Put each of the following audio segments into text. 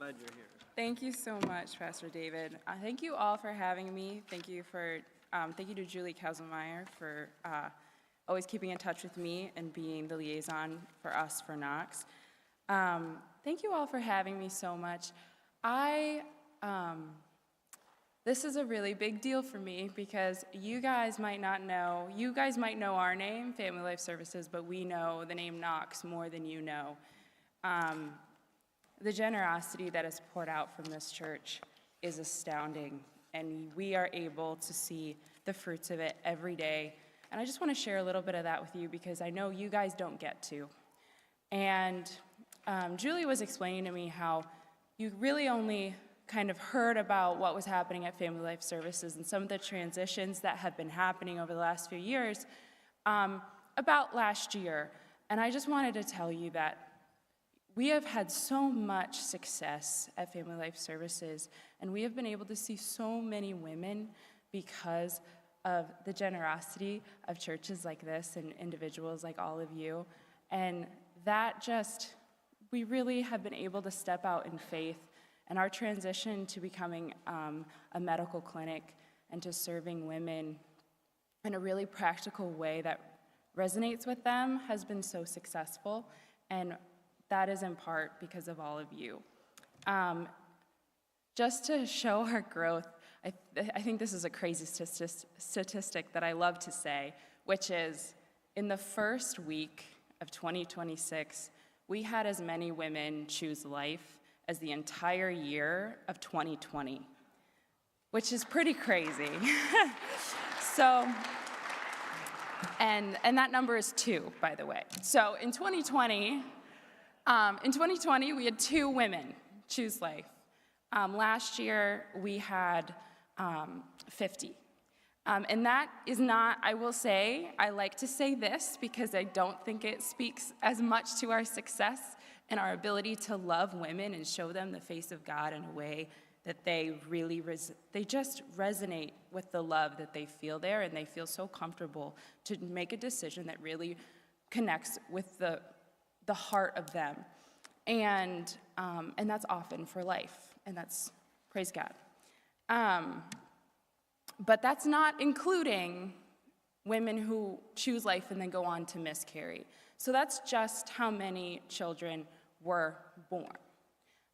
Glad you're here. Thank you so much, Pastor David. Thank you all for having me. Thank you to Julie Kazelmeyer for always keeping in touch with me and being the liaison for us for Knox. Thank you all for having me so much. This is a really big deal for me because you guys might know our name, Family Life Services, but we know the name Knox more than you know. The generosity that is poured out from this church is astounding, and we are able to see the fruits of it every day. And I just want to share a little bit of that with you because I know you guys don't get to. And Julie was explaining to me how you really only kind of heard about what was happening at Family Life Services and some of the transitions that have been happening over the last few years about last year. And I just wanted to tell you that we have had so much success at Family Life Services, and we have been able to see so many women because of the generosity of churches like this and individuals like all of you. And we really have been able to step out in faith, and our transition to becoming a medical clinic and to serving women in a really practical way that resonates with them has been so successful, and that is in part because of all of you. Just to show our growth, I think this is a crazy statistic that I love to say, which is in the first week of 2026, we had as many women choose life as the entire year of 2020, which is pretty crazy. So, and that number is 2, by the way. So in 2020, we had 2 women choose life. Last year, we had 50. And that is not, I will say, I like to say this because I don't think it speaks as much to our success and our ability to love women and show them the face of God in a way that they just resonate with the love that they feel there, and they feel so comfortable to make a decision that really connects with the heart of them. And that's often for life, and that's, praise God. But that's not including women who choose life and then go on to miscarry. So that's just how many children were born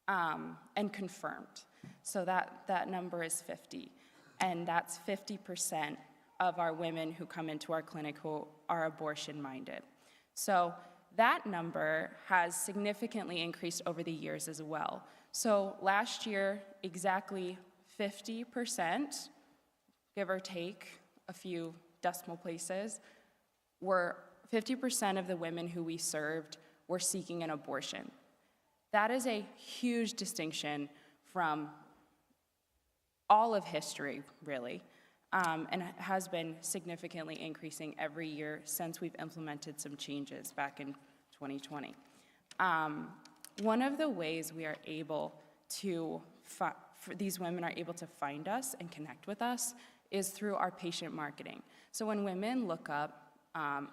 and confirmed. So that number is 50, and that's 50% of our women who come into our clinic who are abortion-minded. So that number has significantly increased over the years as well. So last year, exactly 50%, give or take a few decimal places, were 50% of the women who we served were seeking an abortion. That is a huge distinction from all of history, really, and has been significantly increasing every year since we've implemented some changes back in 2020. One of the ways we are able to, these women are able to find us and connect with us is through our patient marketing. So when women look up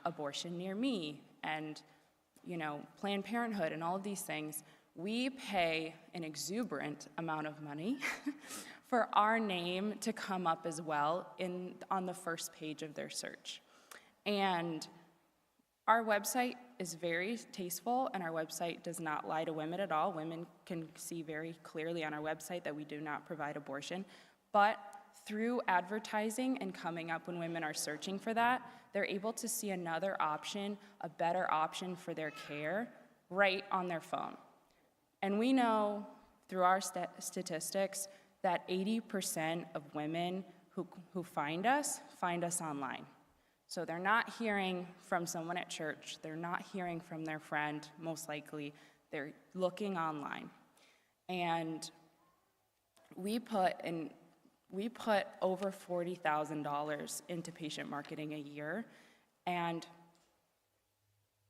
abortion near me and Planned Parenthood and all of these things, we pay an exuberant amount of money for our name to come up as well on the first page of their search. And our website is very tasteful, and our website does not lie to women at all. Women can see very clearly on our website that we do not provide abortion. But through advertising and coming up when women are searching for that, they're able to see another option, a better option for their care, right on their phone. And we know through our statistics that 80% of women who find us online. So they're not hearing from someone at church, they're not hearing from their friend, most likely, they're looking online. And we put over $40,000 into patient marketing a year, and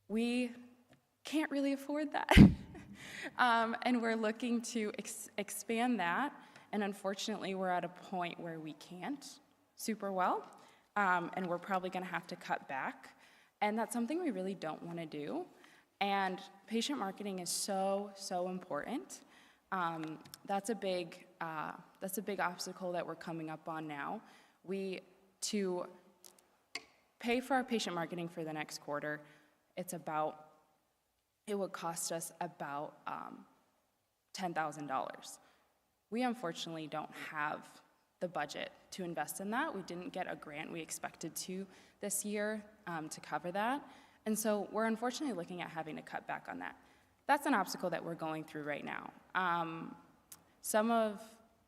we can't really afford that. And we're looking to expand that, and unfortunately we're at a point where we can't super well, and we're probably gonna have to cut back, and that's something we really don't wanna do. And patient marketing is so, so important. That's a big obstacle that we're coming up on now. To pay for our patient marketing for the next quarter, it would cost us about $10,000. We unfortunately don't have the budget to invest in that. We didn't get a grant we expected to this year to cover that. And so we're unfortunately looking at having to cut back on that. That's an obstacle that we're going through right now.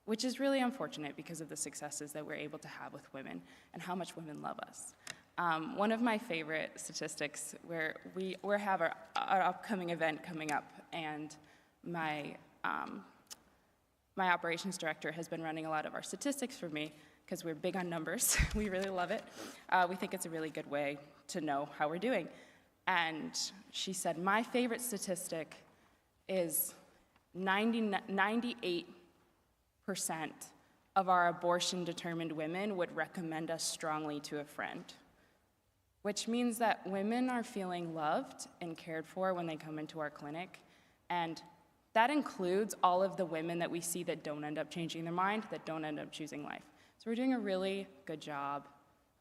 Which is really unfortunate because of the successes that we're able to have with women and how much women love us. One of my favorite statistics, where we have our upcoming event coming up, and my operations director has been running a lot of our statistics for me because we're big on numbers. We really love it. We think it's a really good way to know how we're doing. And she said, my favorite statistic is 98% of our abortion-determined women would recommend us strongly to a friend, which means that women are feeling loved and cared for when they come into our clinic. And that includes all of the women that we see that don't end up changing their mind, that don't end up choosing life. So we're doing a really good job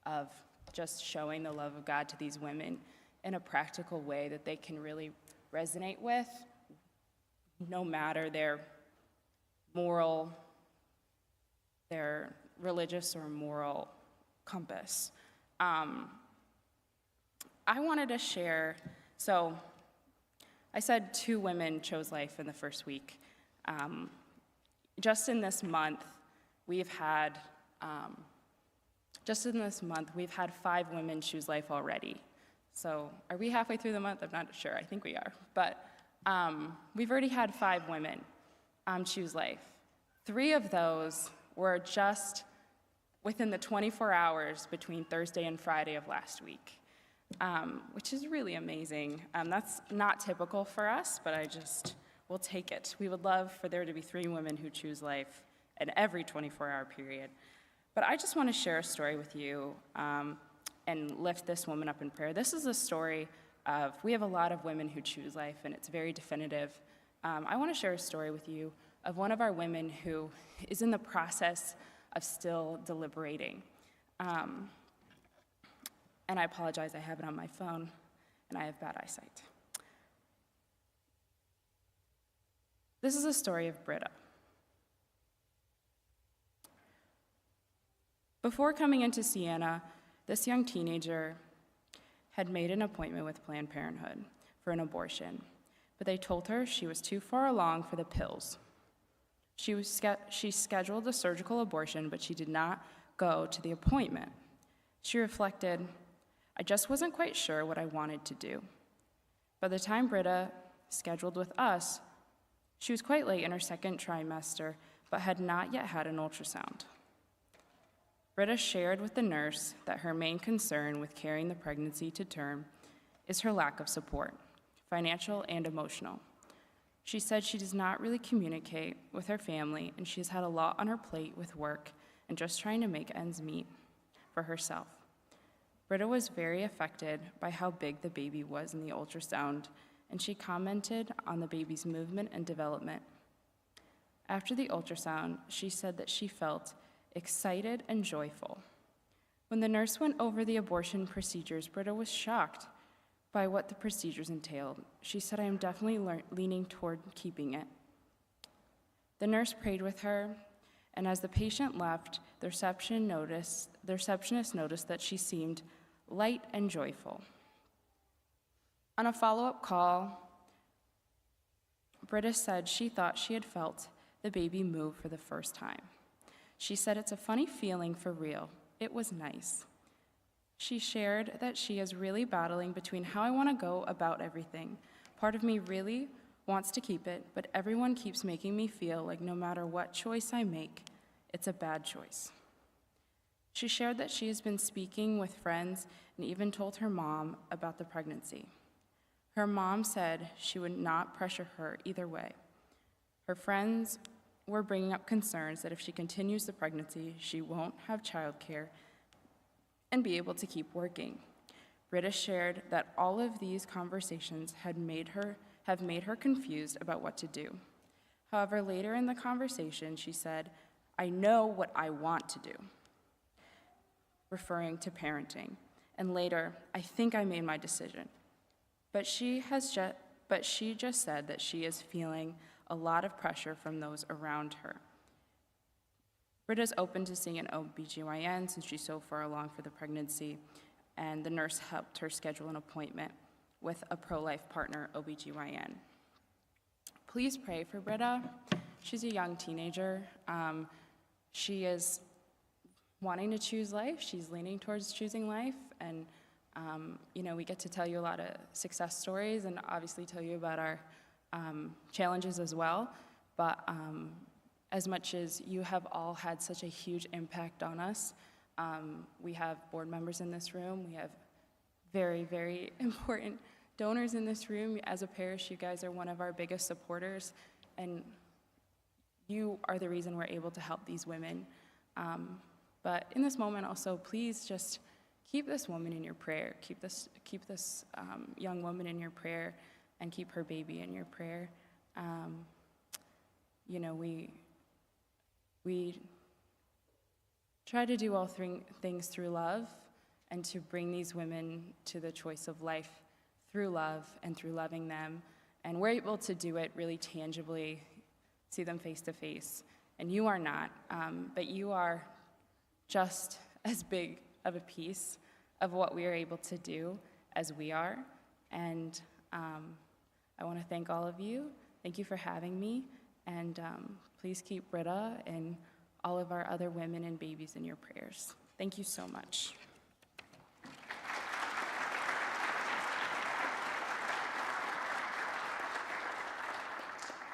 of just showing the love of God to these women in a practical way that they can really resonate with, no matter their religious or moral compass. I wanted to share, so I said 2 women chose life in the first week. Just in this month, we've had 5 women choose life already. So are we halfway through the month? I'm not sure, I think we are. But we've already had 5 women choose life. 3 of those were just within the 24 hours between Thursday and Friday of last week, which is really amazing. That's not typical for us, but we'll take it. We would love for there to be 3 women who choose life in every 24-hour period. But I just want to share a story with you and lift this woman up in prayer. This is a story we have a lot of women who choose life, and it's very definitive. I want to share a story with you of one of our women who is in the process of still deliberating. And I apologize, I have it on my phone, and I have bad eyesight. This is a story of Britta. Before coming into Siena, this young teenager had made an appointment with Planned Parenthood for an abortion, but they told her she was too far along for the pills. She scheduled a surgical abortion, but she did not go to the appointment. She reflected, I just wasn't quite sure what I wanted to do. By the time Britta scheduled with us, she was quite late in her second trimester, but had not yet had an ultrasound. Britta shared with the nurse that her main concern with carrying the pregnancy to term is her lack of support, financial and emotional. She said she does not really communicate with her family, and she has had a lot on her plate with work and just trying to make ends meet for herself. Britta was very affected by how big the baby was in the ultrasound, and she commented on the baby's movement and development. After the ultrasound, she said that she felt excited and joyful. When the nurse went over the abortion procedures, Britta was shocked by what the procedures entailed. She said, I am definitely leaning toward keeping it. The nurse prayed with her, and as the patient left, the receptionist noticed that she seemed light and joyful. On a follow-up call, Britta said she thought she had felt the baby move for the first time. She said, it's a funny feeling for real. It was nice. She shared that she is really battling between how I want to go about everything. Part of me really wants to keep it, but everyone keeps making me feel like no matter what choice I make, it's a bad choice. She shared that she has been speaking with friends and even told her mom about the pregnancy. Her mom said she would not pressure her either way. Her friends were bringing up concerns that if she continues the pregnancy, she won't have childcare and be able to keep working. Britta shared that all of these conversations have made her confused about what to do. However, later in the conversation, she said, "I know what I want to do," referring to parenting. And later, "I think I made my decision." But she just said that she is feeling a lot of pressure from those around her. Britta's open to seeing an OBGYN since she's so far along for the pregnancy, and the nurse helped her schedule an appointment with a pro-life partner OBGYN. Please pray for Britta. She's a young teenager. She is wanting to choose life. She's leaning towards choosing life, and we get to tell you a lot of success stories and obviously tell you about our challenges as well. But as much as you have all had such a huge impact on us, we have board members in this room. We have very, very important donors in this room. As a parish, you guys are one of our biggest supporters, and you are the reason we're able to help these women. But in this moment also, please just keep this woman in your prayer. Keep this young woman in your prayer, and keep her baby in your prayer. We try to do all things through love, and to bring these women to the choice of life through love and through loving them. And we're able to do it really tangibly, see them face to face. And you are not, but you are just as big of a piece of what we are able to do as we are. And I want to thank all of you. Thank you for having me. And please keep Britta and all of our other women and babies in your prayers. Thank you so much.